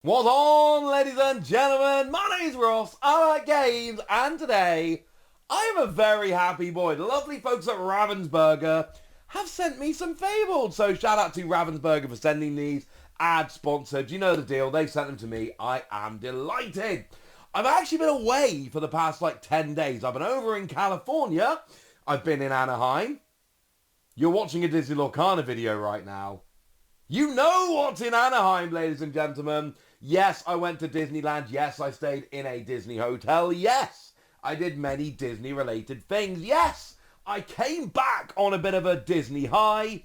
What's on, ladies and gentlemen? My name's Ross, I like games, and today I am a very happy boy. The lovely folks at Ravensbuger have sent me some Fabled, so shout out to Ravensbuger for sending these ad-sponsored. You know the deal, they sent them to me. I am delighted. I've actually been away for the past 10 days. I've been over in California, I've been in Anaheim. You're watching a Disney Lorcana video right now. You know what's in Anaheim, ladies and gentlemen. Yes, I went to Disneyland. Yes, I stayed in a Disney hotel. Yes, I did many Disney-related things. Yes, I came back on a bit of a Disney high.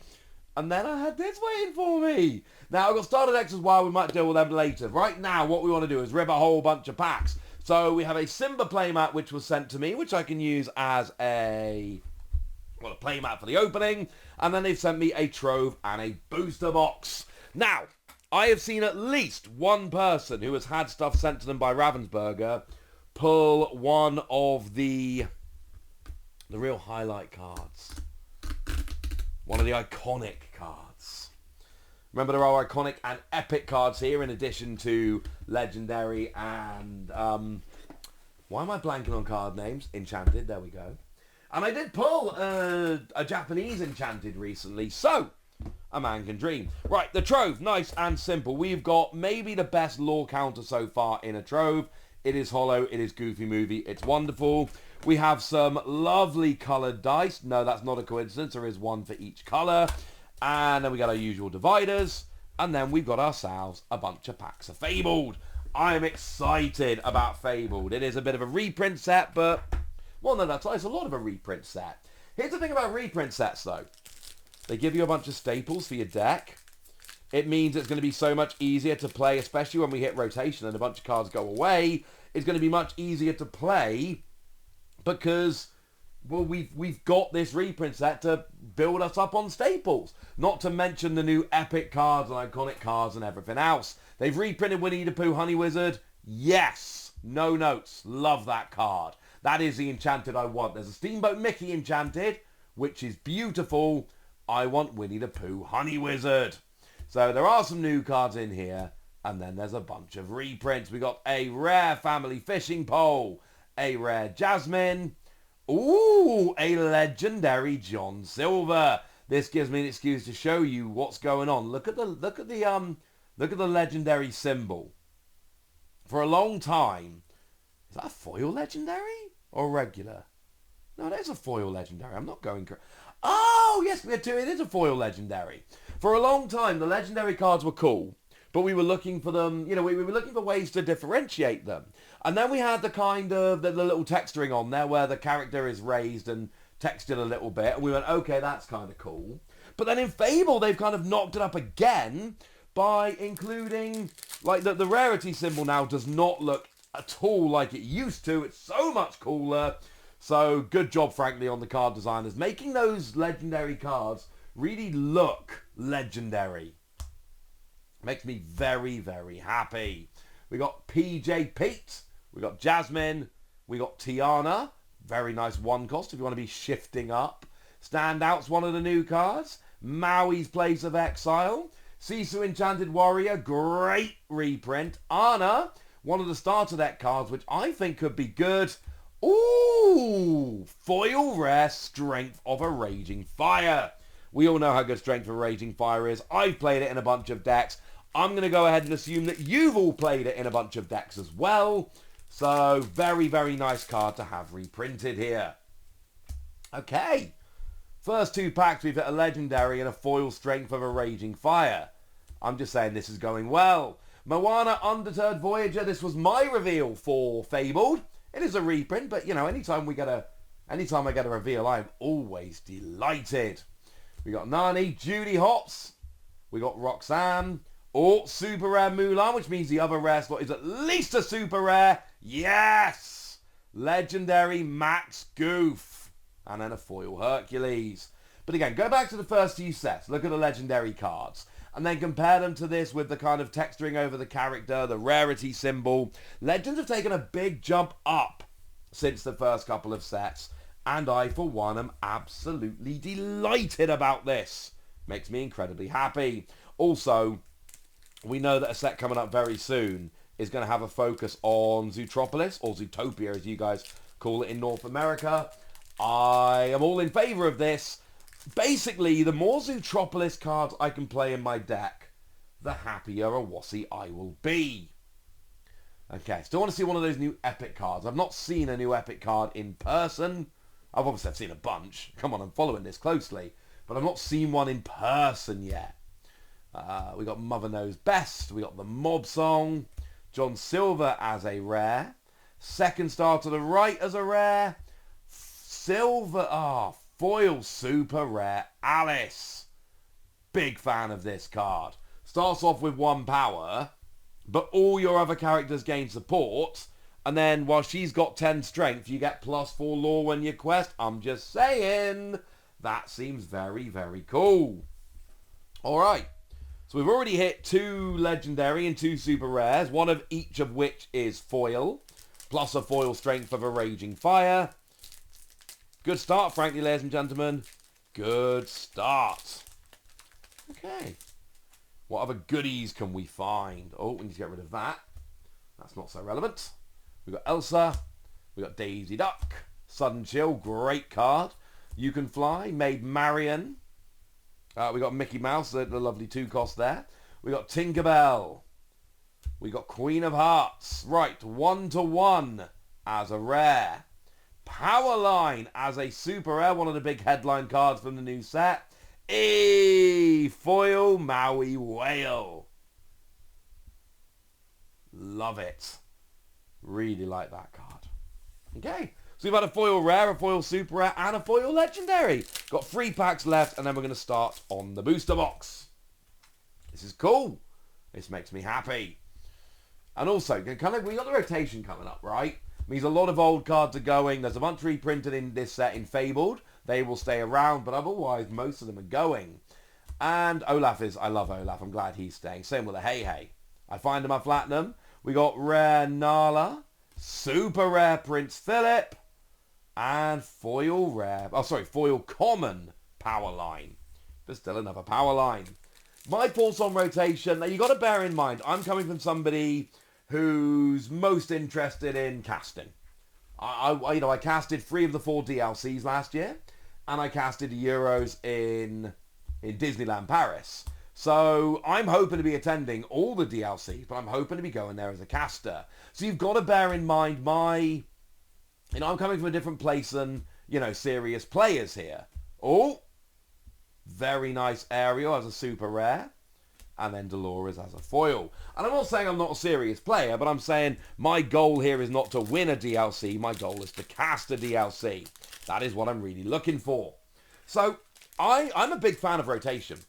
And then I had this waiting for me. Now, I've got starter decks as well. We might deal with them later. Right now, what we want to do is rip a whole bunch of packs. So we have a Simba playmat, which was sent to me, which I can use as a playmat for the opening. And then they've sent me a Trove and a booster box. Now, I have seen at least one person who has had stuff sent to them by Ravensbuger pull one of the real highlight cards. One of the iconic cards. Remember, there are iconic and epic cards here in addition to legendary and... why am I blanking on card names? Enchanted, there we go. And I did pull a Japanese Enchanted recently, so a man can dream. Right, the Trove, nice and simple. We've got maybe the best lore counter so far in a Trove. It is hollow, it is Goofy Movie, it's wonderful. We have some lovely coloured dice. No, that's not a coincidence, there is one for each colour. And then we got our usual dividers. And then we've got ourselves a bunch of packs of Fabled. I'm excited about Fabled. It is a bit of a reprint set, but... well, no, it's a lot of a reprint set. Here's the thing about reprint sets, though. They give you a bunch of staples for your deck. It means it's going to be so much easier to play, especially when we hit rotation and a bunch of cards go away. It's going to be much easier to play because, well, we've got this reprint set to build us up on staples. Not to mention the new epic cards and iconic cards and everything else. They've reprinted Winnie the Pooh Honey Wizard. Yes. No notes. Love that card. That is the Enchanted I want. There's a Steamboat Mickey Enchanted, which is beautiful. I want Winnie the Pooh Honey Wizard. So there are some new cards in here. And then there's a bunch of reprints. We got a rare Family Fishing Pole. A rare Jasmine. Ooh, a legendary John Silver. This gives me an excuse to show you what's going on. Look at the legendary symbol. For a long time, is that a foil legendary or regular? No, that is a foil legendary. I'm not going... oh, yes, it is a foil legendary. For a long time, the legendary cards were cool, but we were looking for them, we were looking for ways to differentiate them. And then we had the kind of, the little texturing on there where the character is raised and textured a little bit. And we went, okay, that's kind of cool. But then in Fable, they've kind of knocked it up again by including, the rarity symbol now does not look at all like it used to. It's so much cooler. So good job, frankly, on the card designers, making those legendary cards really look legendary. Makes me very, very happy. We got PJ Pete, we got Jasmine, we got Tiana, very nice one cost if you want to be shifting up. Standout's one of the new cards. Maui's Place of Exile. Sisu Enchanted Warrior, great reprint. Anna, one of the starter deck cards, which I think could be good. Ooh, foil rare Strength of a Raging Fire. We all know how good Strength of a Raging Fire is. I've played it in a bunch of decks. I'm going to go ahead and assume that you've all played it in a bunch of decks as well. So, very, very nice card to have reprinted here. Okay. First two packs, we've hit a legendary and a foil Strength of a Raging Fire. I'm just saying this is going well. Moana Undeterred Voyager. This was my reveal for Fabled. It is a reprint, but anytime I get a reveal, I'm always delighted. We got Nani, Judy Hops. We got Roxanne. Oh, super rare Mulan, which means the other rare slot is at least a super rare. Yes! Legendary Max Goof. And then a foil Hercules. But again, go back to the first few sets. Look at the legendary cards. And then compare them to this with the kind of texturing over the character, the rarity symbol. Legends have taken a big jump up since the first couple of sets. And I, for one, am absolutely delighted about this. Makes me incredibly happy. Also, we know that a set coming up very soon is going to have a focus on Zootropolis, or Zootopia as you guys call it in North America. I am all in favour of this. Basically, the more Zootropolis cards I can play in my deck, the happier a Wassy I will be. Okay, still want to see one of those new epic cards. I've not seen a new epic card in person. I've seen a bunch. Come on, I'm following this closely. But I've not seen one in person yet. We got Mother Knows Best. We got the Mob Song. John Silver as a rare. Second Star to the Right as a rare. Silver, foil super rare Alice. Big fan of this card. Starts off with 1 power, but all your other characters gain support. And then while she's got 10 strength, you get +4 lore when you quest. I'm just saying. That seems very, very cool. Alright. So we've already hit 2 legendary and 2 super rares. One of each of which is foil. Plus a foil strength of a Raging Fire. Good start, frankly, ladies and gentlemen. Good start. Okay. What other goodies can we find? Oh, we need to get rid of that. That's not so relevant. We've got Elsa. We've got Daisy Duck. Sudden Chill, great card. You Can Fly, Maid Marian. We got Mickey Mouse, the lovely 2-cost there. We got Tinkerbell. We got Queen of Hearts. Right, 1/1 as a rare. Powerline as a super rare, one of the big headline cards from the new set. Foil Maui Whale. Love it. Really like that card. Okay. So we've had a foil rare, a foil super rare, and a foil legendary. Got 3 packs left, and then we're going to start on the booster box. This is cool. This makes me happy. And also, we got the rotation coming up, right? Means a lot of old cards are going. There's a bunch reprinted in this set in Fabled. They will stay around, but otherwise, most of them are going. And Olaf I love Olaf. I'm glad he's staying. Same with the Hey Hey. I find him at Platinum. We got rare Nala, super rare Prince Philip, and foil common Powerline. There's still another Powerline. My thoughts on rotation. Now, you got to bear in mind, I'm coming from somebody who's most interested in casting. I casted 3 of the 4 DLCs last year, and I casted the Euros in Disneyland Paris. So I'm hoping to be attending all the DLCs, but I'm hoping to be going there as a caster. So you've got to bear in mind I'm coming from a different place than, serious players here. Oh, very nice Ariel as a super rare. And then Dolores as a foil. And I'm not saying I'm not a serious player, but I'm saying my goal here is not to win a DLC. My goal is to cast a DLC. That is what I'm really looking for. So I'm a big fan of rotation.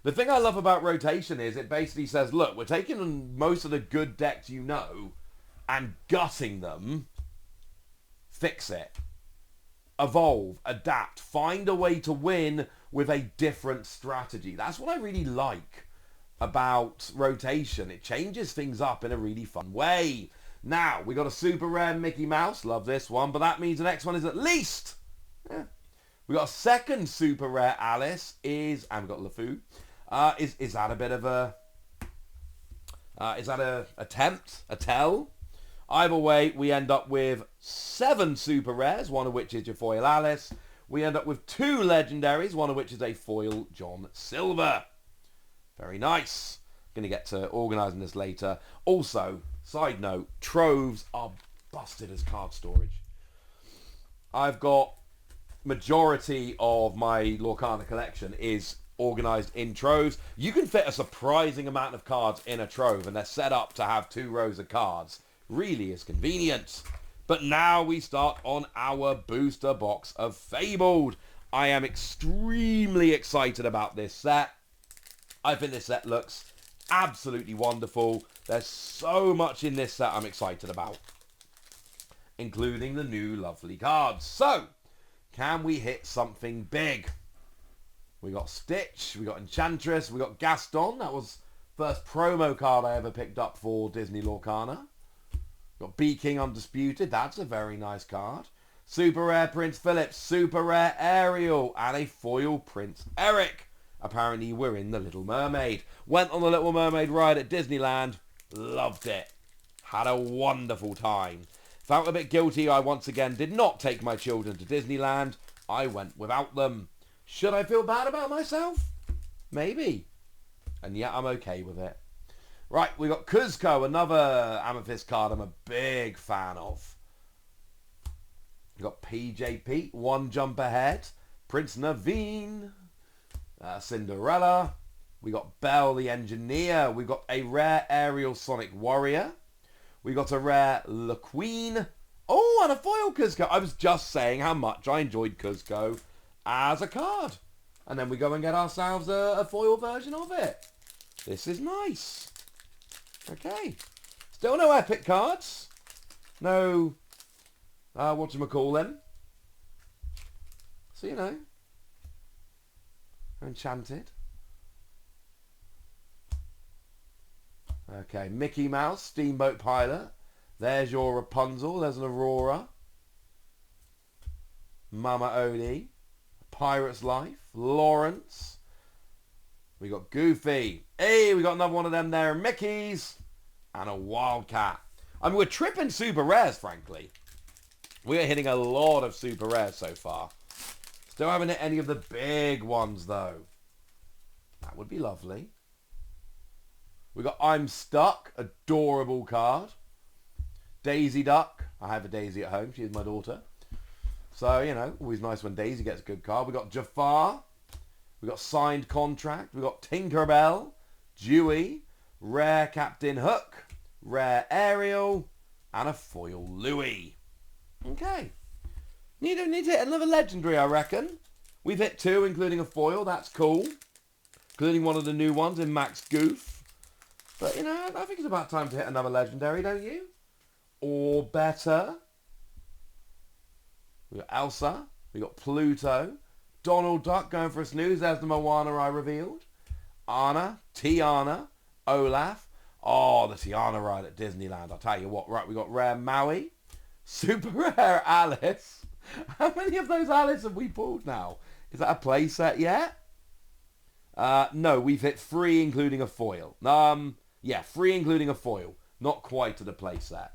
The thing I love about rotation is it basically says, look, we're taking most of the good decks and gutting them. Fix it. Evolve, adapt, find a way to win with a different strategy. That's what I really like about rotation. It changes things up in a really fun way. Now, we got a super rare Mickey Mouse. Love this one, but that means the next one is at least... We got a second super rare Alice and we got LeFou. Is that a bit of a... is that a attempt? A tell? Either way, we end up with 7 super rares, one of which is your foil Alice. We end up with 2 legendaries, one of which is a foil John Silver. Very nice. Going to get to organising this later. Also, side note, Troves are busted as card storage. I've got majority of my Lorcana collection is organised in Troves. You can fit a surprising amount of cards in a Trove, and they're set up to have 2 rows of cards. Really is convenient. But now we start on our booster box of Fabled. I am extremely excited about this set. I think this set looks absolutely wonderful. There's so much in this set I'm excited about, including the new lovely cards. So, can we hit something big? We got Stitch, we got Enchantress, we got Gaston. That was first promo card I ever picked up for Disney Lorcana. Got Bee King Undisputed. That's a very nice card. Super rare Prince Philip, super rare Ariel, and a foil Prince Eric. Apparently we're in The Little Mermaid. Went on the Little Mermaid ride at Disneyland. Loved it. Had a wonderful time. Felt a bit guilty. I once again did not take my children to Disneyland. I went without them. Should I feel bad about myself? Maybe. And yet I'm okay with it. Right, we got Kuzco, another Amethyst card I'm a big fan of. We got PJP, One Jump Ahead. Prince Naveen. Cinderella. We got Belle the Engineer. We got a rare Aerial Sonic Warrior. We got a rare La Queen. Oh, and a foil Kuzco. I was just saying how much I enjoyed Kuzco as a card. And then we go and get ourselves a foil version of it. This is nice. Okay. Still no epic cards. No, whatchamacallit. So, you know. Enchanted. Okay, Mickey Mouse, Steamboat Pilot. There's your Rapunzel. There's an Aurora. Mama Odie. Pirate's Life. Lawrence. We got Goofy. Hey, we got another one of them there. Mickey's. And a Wildcat. I mean, we're tripping super rares, frankly. We are hitting a lot of super rares so far. Still haven't hit any of the big ones, though. That would be lovely. We got I'm Stuck. Adorable card. Daisy Duck. I have a Daisy at home. She is my daughter. So, you know, always nice when Daisy gets a good card. We got Jafar. We got Signed Contract. We got Tinkerbell. Dewey. Rare Captain Hook. Rare Ariel. And a foil Louie. Okay. Need to hit another legendary, I reckon. We've hit 2, including a foil. That's cool. Including one of the new ones in Max Goof. But, you know, I think it's about time to hit another legendary, don't you? Or better. We got Elsa. We got Pluto. Donald Duck going for a snooze. There's the Moana I revealed. Anna. Tiana. Olaf. Oh, the Tiana ride at Disneyland. I'll tell you what. Right, we got rare Maui. Super rare Alice. How many of those Alice have we pulled now? Is that a play set yet? No, we've hit 3 including a foil. Yeah, 3 including a foil. Not quite at a play set.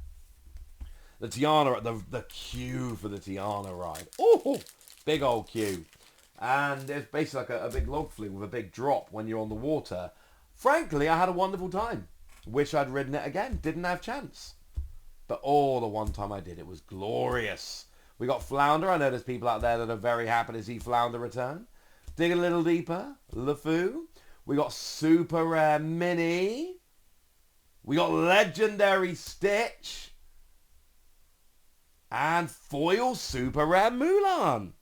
The Tiana, the queue for the Tiana ride. Oh, big old queue. And it's basically like a big log flume with a big drop when you're on the water. Frankly, I had a wonderful time. Wish I'd ridden it again. Didn't have chance. But the one time I did, it was glorious. We got Flounder. I know there's people out there that are very happy to see Flounder return. Dig a little deeper. LeFou. We got super rare Minnie. We got legendary Stitch. And foil super rare Mulan.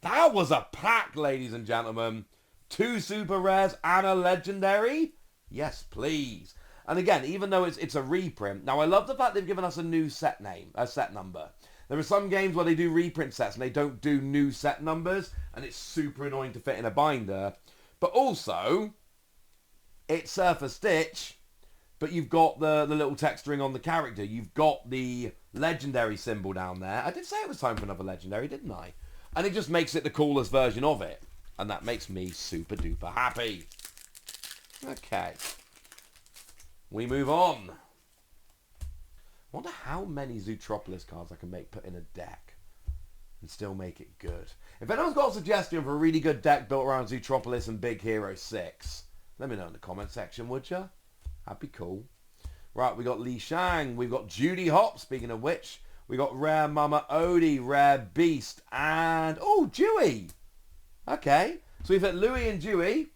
That was a pack, ladies and gentlemen. 2 super rares and a legendary. Yes, please. And again, even though it's a reprint, now I love the fact they've given us a new set name, a set number. There are some games where they do reprint sets and they don't do new set numbers, and it's super annoying to fit in a binder. But also, it's Surfer Stitch, but you've got the little texturing on the character. You've got the legendary symbol down there. I did say it was time for another legendary, didn't I? And it just makes it the coolest version of it. And that makes me super duper happy. Okay. We move on. I wonder how many Zootropolis cards I can put in a deck and still make it good. If anyone's got a suggestion for a really good deck built around Zootropolis and Big Hero 6, let me know in the comment section, would ya? That'd be cool. Right, we got Li Shang. We've got Judy Hop, speaking of which. We got rare Mama Odie, rare Beast, and... oh, Dewey. Okay. So we've hit Louie and Dewey.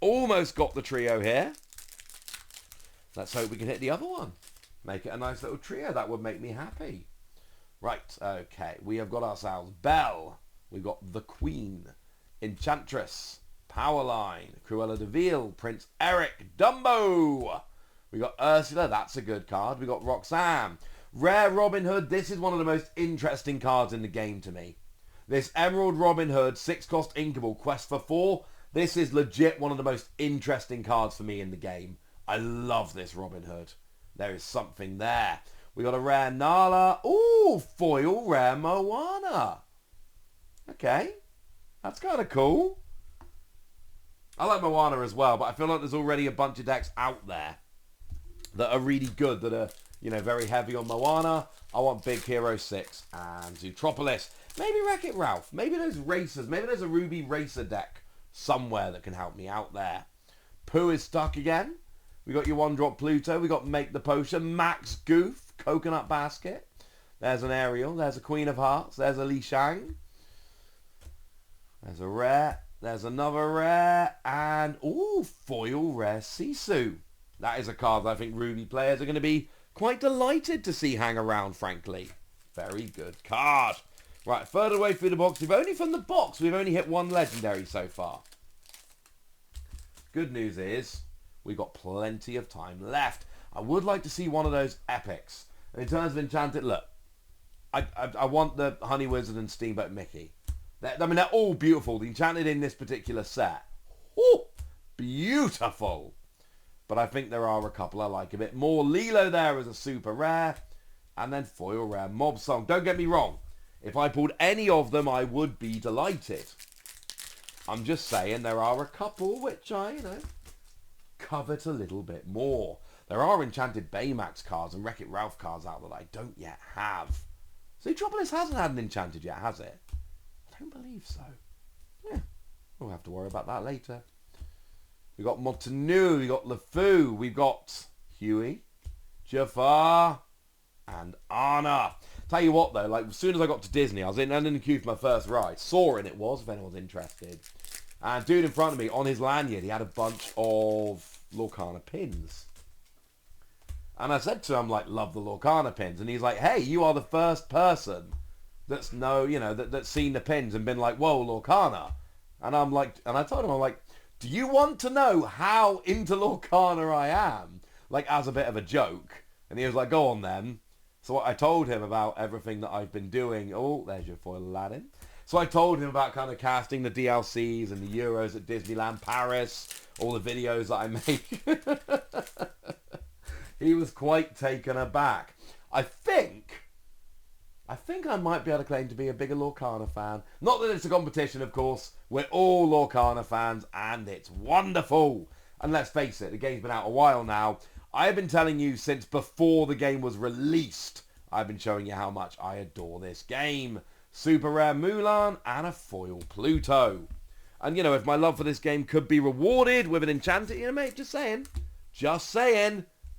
Almost got the trio here. Let's hope we can hit the other one. Make it a nice little trio. That would make me happy. Right, okay. We have got ourselves Belle. We've got the Queen. Enchantress. Powerline. Cruella de Vil. Prince Eric. Dumbo. We got Ursula. That's a good card. We got Roxanne. Rare Robin Hood. This is one of the most interesting cards in the game to me. This Emerald Robin Hood, 6-cost inkable, quest for 4. This is legit one of the most interesting cards for me in the game. I love this Robin Hood. There is something there. We got a rare Nala. Ooh, foil rare Moana. Okay. That's kind of cool. I like Moana as well, but I feel like there's already a bunch of decks out there that are really good, that are, you know, very heavy on Moana. I want Big Hero 6 and Zootropolis. Maybe Wreck-It Ralph. Maybe there's racers. Maybe there's a Ruby Racer deck somewhere that can help me out there. Pooh is stuck again. We got your one-drop Pluto. We got Make the Potion. Max Goof. Coconut Basket. There's an Ariel. There's a Queen of Hearts. There's a Li Shang. There's a rare. There's another rare. And, ooh, foil rare Sisu. That is a card that I think Ruby players are going to be quite delighted to see hang around, frankly. Very good card. Right, third away through the box. We've only hit one legendary so far. Good news is we've got plenty of time left. I would like to see one of those epics. And in terms of Enchanted, look, I want the Honey Wizard and Steamboat Mickey. I mean, they're all beautiful. The Enchanted in this particular set. Ooh, beautiful. But I think there are a couple I like a bit more. Lilo there is a super rare. And then foil rare Mob Song. Don't get me wrong. If I pulled any of them, I would be delighted. I'm just saying there are a couple which I, you know, covet a little bit more. There are Enchanted Baymax cards and Wreck-It Ralph cards out that I don't yet have. Zootropolis hasn't had an Enchanted yet, has it? I don't believe so. Yeah, we'll have to worry about that later. We've got Montanu, we've got LeFou, we've got Huey, Jafar, and Anna. Tell you what though, like as soon as I got to Disney, I was in the queue for my first ride. Soarin' it was, if anyone's interested. And dude in front of me, on his lanyard, he had a bunch of Lorcana pins. And I said to him, like, love the Lorcana pins. And he's like, hey, you are the first person that's that's seen the pins and been like, whoa, Lorcana. And I'm like, and I told him, I'm like, do you want to know how into Lorcana I am? Like, as a bit of a joke. And he was like, go on then. So I told him about everything that I've been doing. Oh, there's your foil Aladdin. So I told him about kind of casting the DLCs and the Euros at Disneyland Paris, all the videos that I make. He was quite taken aback. I think I might be able to claim to be a bigger Lorcana fan. Not that it's a competition, of course. We're all Lorcana fans, and it's wonderful. And let's face it, the game's been out a while now. I've been telling you since before the game was released. I've been showing you how much I adore this game. Super rare Mulan and a foil Pluto. And, you know, if my love for this game could be rewarded with an Enchanted, you know, mate, just saying.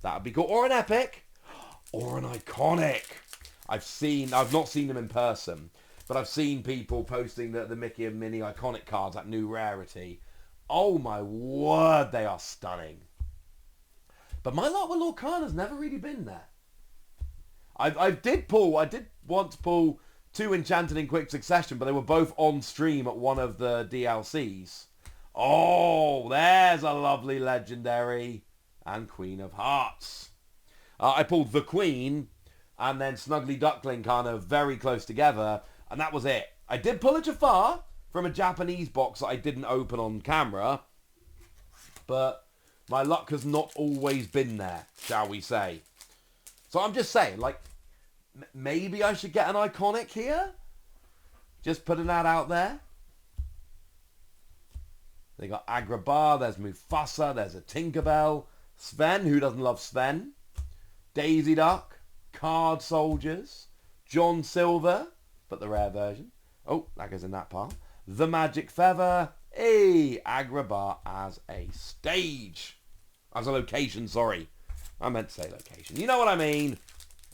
That would be cool. Or an epic. Or an iconic. I've not seen them in person, but I've seen people posting the Mickey and Minnie iconic cards, that new rarity. Oh my word, they are stunning. But my luck with Lorcana's never really been there. I did once pull 2 Enchanted in quick succession, but they were both on stream at one of the DLCs. Oh, there's a lovely legendary and Queen of Hearts. I pulled the Queen and then Snuggly Duckling kind of very close together, and that was it. I did pull a Jafar from a Japanese box that I didn't open on camera, but my luck has not always been there, shall we say. So I'm just saying, like, maybe I should get an iconic here? Just putting that out there. They got Agrabah, there's Mufasa, there's a Tinkerbell, Sven, who doesn't love Sven, Daisy Duck, Card Soldiers, John Silver, but the rare version. Oh, that goes in that part. The Magic Feather, Agrabah as a stage. As a location, sorry. I meant to say location. You know what I mean.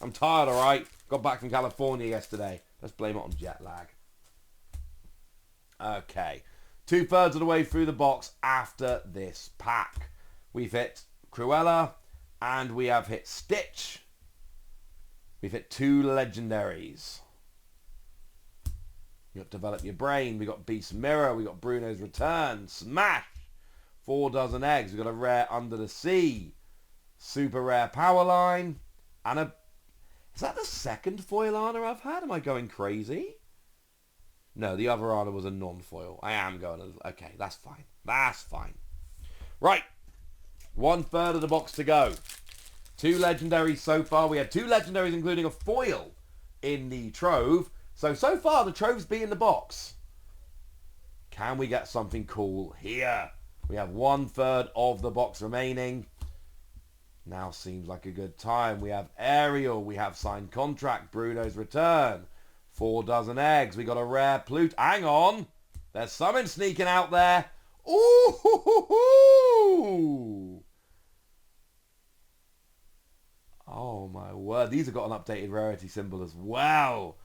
I'm tired, alright? Got back from California yesterday. Let's blame it on jet lag. Okay. 2/3 of the way through the box after this pack. We've hit Cruella and we have hit Stitch. We've hit 2 legendaries. You got Develop Your Brain. We got Beast Mirror. We got Bruno's Return. Smash. 4 dozen eggs. We got a rare Under the Sea. Super rare Powerline. And a... Is that the second foil Anna I've had? Am I going crazy? No, the other Anna was a non-foil. I am going... Okay, that's fine. That's fine. Right. 1/3 of the box to go. 2 legendaries so far. We had 2 legendaries including a foil in the Trove. So far the Trove's beaten the box. Can we get something cool here? We have 1/3 of the box remaining. Now seems like a good time. We have Ariel. We have signed contract. Bruno's return. 4 dozen eggs. We got a rare Pluto. Hang on. There's something sneaking out there. Ooh! Oh my word. These have got an updated rarity symbol as well.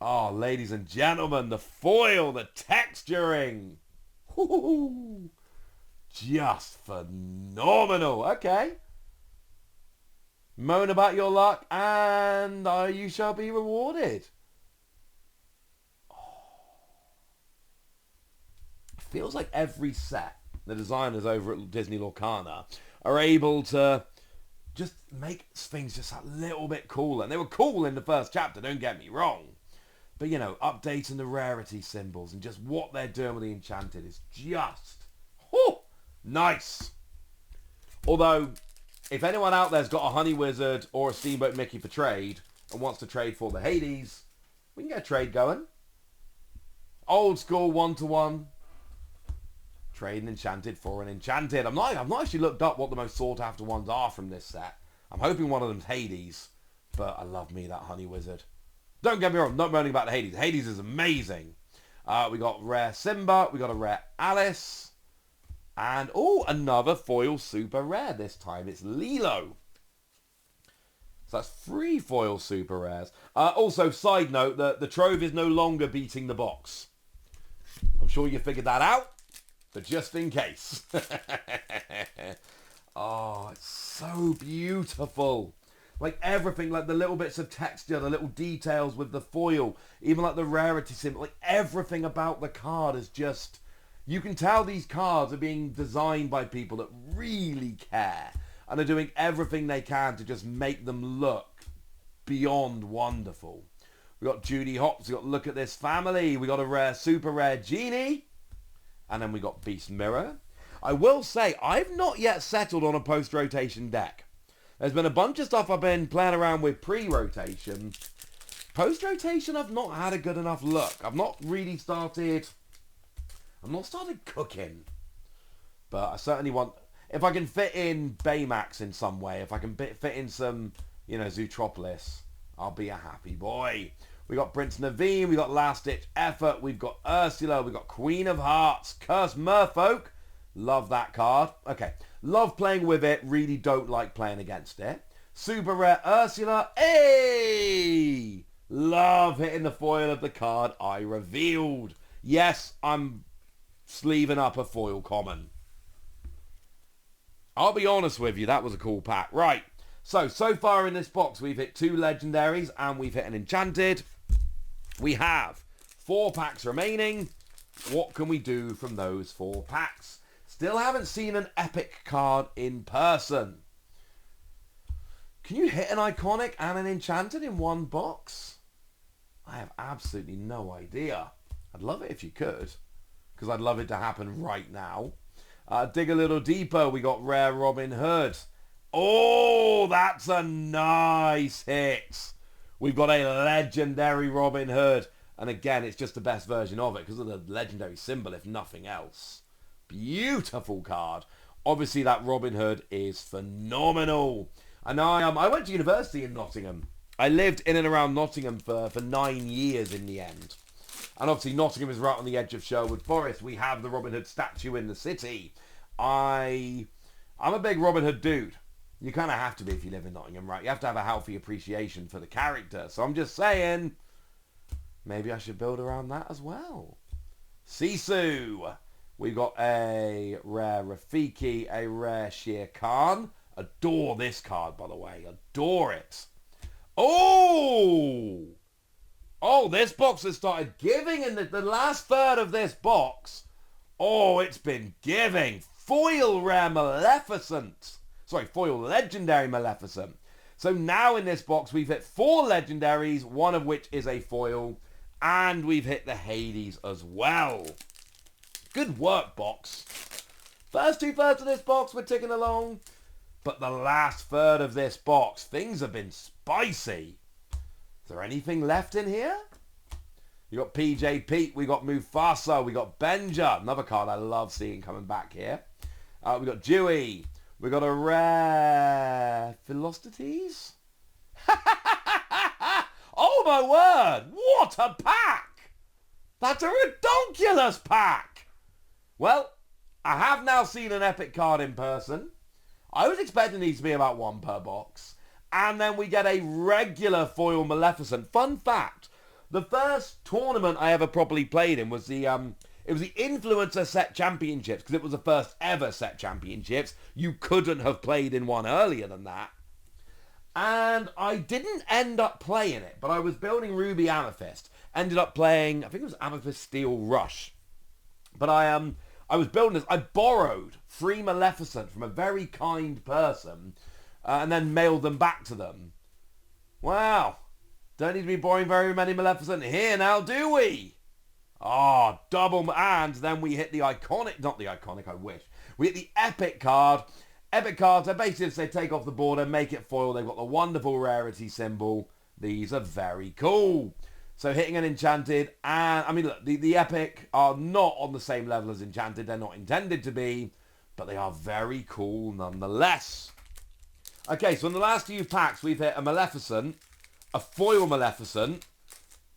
Oh, ladies and gentlemen, the foil, the texturing. Ooh, just phenomenal. Okay. Moan about your luck and you shall be rewarded. Feels like every set, the designers over at Disney Lorcana are able to just make things just a little bit cooler. And they were cool in the first chapter, don't get me wrong. But, you know, updating the rarity symbols and just what they're doing with the Enchanted is just nice. Although, if anyone out there's got a Honey Wizard or a Steamboat Mickey for trade and wants to trade for the Hades, we can get a trade going. Old school 1-to-1. Trade an Enchanted for an Enchanted. I've not actually looked up what the most sought after ones are from this set. I'm hoping one of them's Hades, but I love me that Honey Wizard. Don't get me wrong, I'm not moaning about the Hades. Hades is amazing. We got rare Simba, we got a rare Alice, and another foil super rare. This time it's Lilo. So that's 3 foil super rares. Also, side note, the Trove is no longer beating the box. I'm sure you figured that out. But just in case. Oh, it's so beautiful. Like everything, like the little bits of texture, the little details with the foil, even like the rarity symbol, like everything about the card is just... You can tell these cards are being designed by people that really care and are doing everything they can to just make them look beyond wonderful. We got Judy Hopps, we got Look at This Family, we got a rare, super rare Genie. And then we got Beast Mirror. I will say, I've not yet settled on a post-rotation deck. There's been a bunch of stuff I've been playing around with pre-rotation. Post-rotation, I've not had a good enough look. I've not started cooking. But I certainly want... If I can fit in Baymax in some way, if I can fit in some, Zootropolis, I'll be a happy boy. We got Prince Naveen, we got Last Ditch Effort, we've got Ursula, we got Queen of Hearts, Cursed Merfolk. Love that card. Okay, love playing with it, really don't like playing against it. Super rare Ursula. Hey! Love hitting the foil of the card I revealed. Yes, I'm sleeving up a foil common. I'll be honest with you, that was a cool pack. Right, so far in this box, we've hit 2 legendaries and we've hit an Enchanted. We have 4 packs remaining. What can we do from those 4 packs? Still haven't seen an epic card in person. Can you hit an iconic and an Enchanted in one box? I have absolutely no idea. I'd love it if you could, because I'd love it to happen right now. Dig a little deeper. We got rare Robin Hood. Oh, that's a nice hit. We've got a legendary Robin Hood. And again, it's just the best version of it because of the legendary symbol, if nothing else. Beautiful card. Obviously, that Robin Hood is phenomenal. And I went to university in Nottingham. I lived in and around Nottingham for 9 years in the end. And obviously, Nottingham is right on the edge of Sherwood Forest. We have the Robin Hood statue in the city. I'm a big Robin Hood dude. You kind of have to be if you live in Nottingham, right? You have to have a healthy appreciation for the character. So I'm just saying, maybe I should build around that as well. Sisu. We've got a rare Rafiki, a rare Shere Khan. Adore this card, by the way. Adore it. Oh! Oh, this box has started giving in the last third of this box. Oh, it's been giving. Foil rare Maleficent. Sorry, foil legendary Maleficent. So now in this box, we've hit 4 legendaries, one of which is a foil, and we've hit the Hades as well. Good work, box. First 2/3 of this box, we're ticking along. But the last third of this box, things have been spicy. Is there anything left in here? You got PJ Pete, we got Mufasa, we got Benja, another card I love seeing coming back here. We got Dewey, we got a rare Philosophes. Oh my word, what a pack! That's a redonkulous pack! Well, I have now seen an epic card in person. I was expecting these to be about one per box. And then we get a regular foil Maleficent. Fun fact, the first tournament I ever properly played in was the Influencer Set Championships, because it was the first ever Set Championships. You couldn't have played in one earlier than that. And I didn't end up playing it, but I was building Ruby Amethyst. Ended up playing, I think it was Amethyst Steel Rush. But I was building this. I borrowed 3 Maleficent from a very kind person and then mailed them back to them. Wow. Don't need to be borrowing very many Maleficent here now, do we? Ah, double. And then we hit the iconic, not the iconic, I wish. We hit the epic card. Epic cards are basically, if they take off the border, make it foil. They've got the wonderful rarity symbol. These are very cool. So hitting an Enchanted, and I mean, look, the Epic are not on the same level as Enchanted. They're not intended to be, but they are very cool nonetheless. Okay, so in the last few packs, we've hit a Maleficent, a foil Maleficent,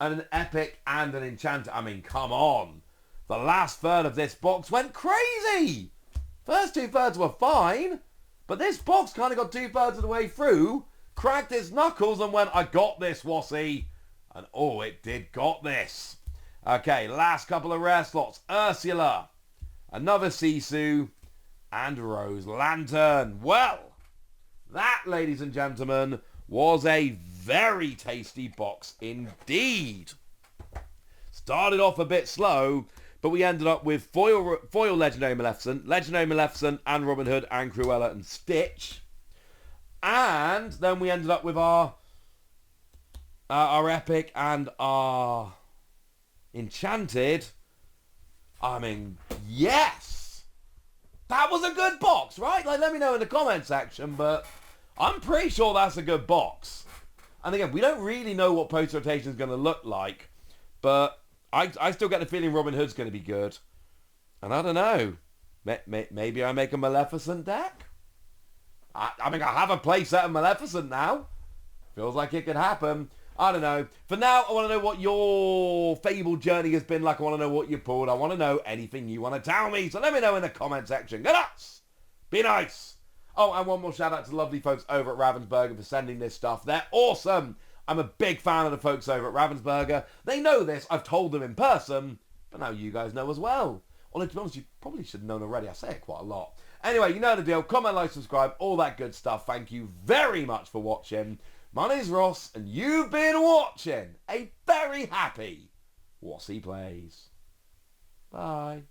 and an Epic and an Enchanted. I mean, come on. The last third of this box went crazy. First 2/3 were fine, but this box kind of got 2/3 of the way through, cracked its knuckles and went, I got this, Wassy. And oh, it did got this. Okay, last couple of rare slots. Ursula, another Sisu, and Rose Lantern. Well, that, ladies and gentlemen, was a very tasty box indeed. Started off a bit slow, but we ended up with foil Legendary Maleficent, and Robin Hood, and Cruella, and Stitch. And then we ended up with our Epic and our Enchanted. I mean, yes! That was a good box, right? Like, let me know in the comment section, but I'm pretty sure that's a good box. And again, we don't really know what post rotation is going to look like, but I still get the feeling Robin Hood's going to be good. And I don't know. Maybe I make a Maleficent deck? I mean, I have a playset of Maleficent now. Feels like it could happen. I don't know. For now, I want to know what your Fabled journey has been like. I want to know what you pulled. I want to know anything you want to tell me. So let me know in the comment section. Go nuts! Be nice! Oh, and one more shout out to the lovely folks over at Ravensbuger for sending this stuff. They're awesome! I'm a big fan of the folks over at Ravensbuger. They know this. I've told them in person. But now you guys know as well. Although, to be honest, you probably should have known already. I say it quite a lot. Anyway, you know the deal. Comment, like, subscribe, all that good stuff. Thank you very much for watching. My name's Ross, and you've been watching a very happy Wassy Plays. Bye.